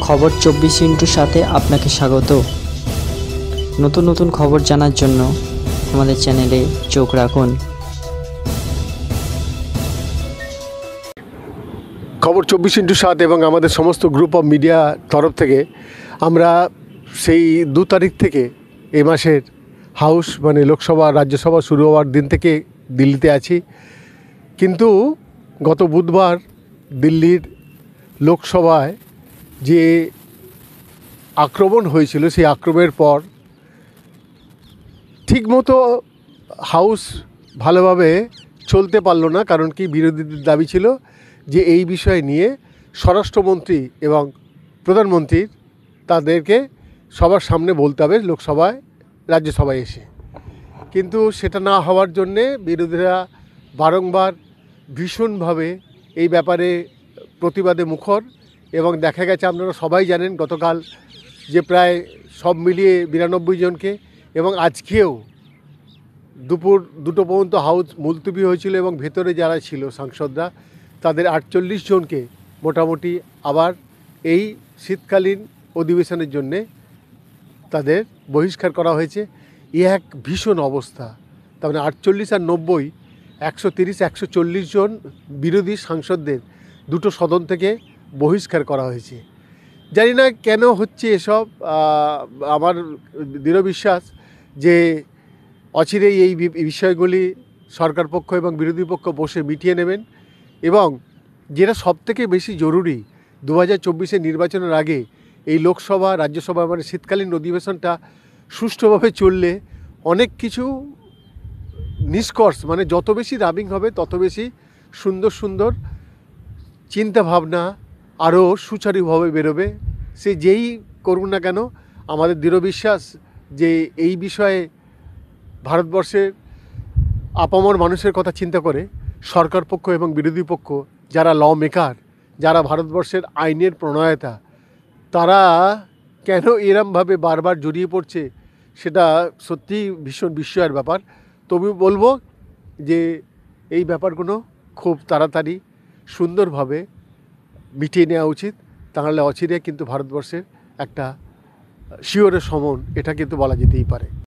খবর 24 সাথে আপনাকে স্বাগত। নতুন নতুন খবর জানার জন্য আমাদের চ্যানেলে চোখ রাখুন। খবর 24x7 এবং আমাদের সমস্ত গ্রুপ অফ মিডিয়া তরফ থেকে আমরা সেই 2 তারিখ থেকে এই মাসের হাউস লোকসভা রাজ্যসভা শুরু হওয়ার দিন থেকে দিল্লিতে আছি। কিন্তু গত বুধবার দিল্লির লোকসভায় যে আক্রমণ হয়েছিল, সেই আক্রমণের পর ঠিকমতো হাউস ভালোভাবে চলতে পারল না। কারণ কি, বিরোধীদের দাবি ছিল যে এই বিষয় নিয়ে স্বরাষ্ট্রমন্ত্রী এবং প্রধানমন্ত্রীর তাদেরকে সবার সামনে বলতে হবে লোকসভায় রাজ্যসভায় এসে। কিন্তু সেটা না হওয়ার জন্যে বিরোধীরা বারংবার ভীষণভাবে এই ব্যাপারে প্রতিবাদে মুখর। এবং দেখা গেছে, আপনারা সবাই জানেন, গতকাল যে প্রায় সব মিলিয়ে 92 জনকে, এবং আজকেও দুপুর 2টো পর্যন্ত হাউস মুলতবি হয়েছিল এবং ভেতরে যারা ছিল সাংসদরা, তাদের 48 জনকে মোটামুটি আবার এই শীতকালীন অধিবেশনের জন্যে তাদের বহিষ্কার করা হয়েছে। এ এক ভীষণ অবস্থা। তার মানে 48 আর 90, 130, 140 জন বিরোধী সাংসদদের দুটো সদন থেকে বহিষ্কার করা হয়েছে। জানি না কেন হচ্ছে এসব। আমার দৃঢ় বিশ্বাস যে অচিরেই এই বিষয়গুলি সরকার পক্ষ এবং বিরোধী পক্ষ বসে মিটিয়ে নেবেন। এবং যেটা সবথেকে বেশি জরুরি, 2024 নির্বাচনের আগে এই লোকসভা রাজ্যসভা শীতকালীন অধিবেশনটা সুষ্ঠুভাবে চললে অনেক কিছু নিষ্কর্ষ, যত বেশি রাবিং হবে তত বেশি সুন্দর সুন্দর চিন্তাভাবনা আরও সুচারুভাবে বেরোবে। সে যেই করুন না কেন, আমাদের দৃঢ় বিশ্বাস যে এই বিষয়ে ভারতবর্ষের আপামর মানুষের কথা চিন্তা করে সরকার পক্ষ এবং বিরোধী পক্ষ, যারা ল মেকার, যারা ভারতবর্ষের আইনের প্রণয়তা, তারা কেন এরমভাবে বারবার জড়িয়ে পড়ছে, সেটা সত্যিই ভীষণ বিস্ময়ের ব্যাপার। তবু বলবো যে এই ব্যাপারগুলো খুব তাড়াতাড়ি সুন্দরভাবে মিটিয়ে নেওয়া উচিত। তাহলে অচিরে কিন্তু ভারতবর্ষের একটা শিওরের সমন, এটা কিন্তু বলা যেতেই পারে।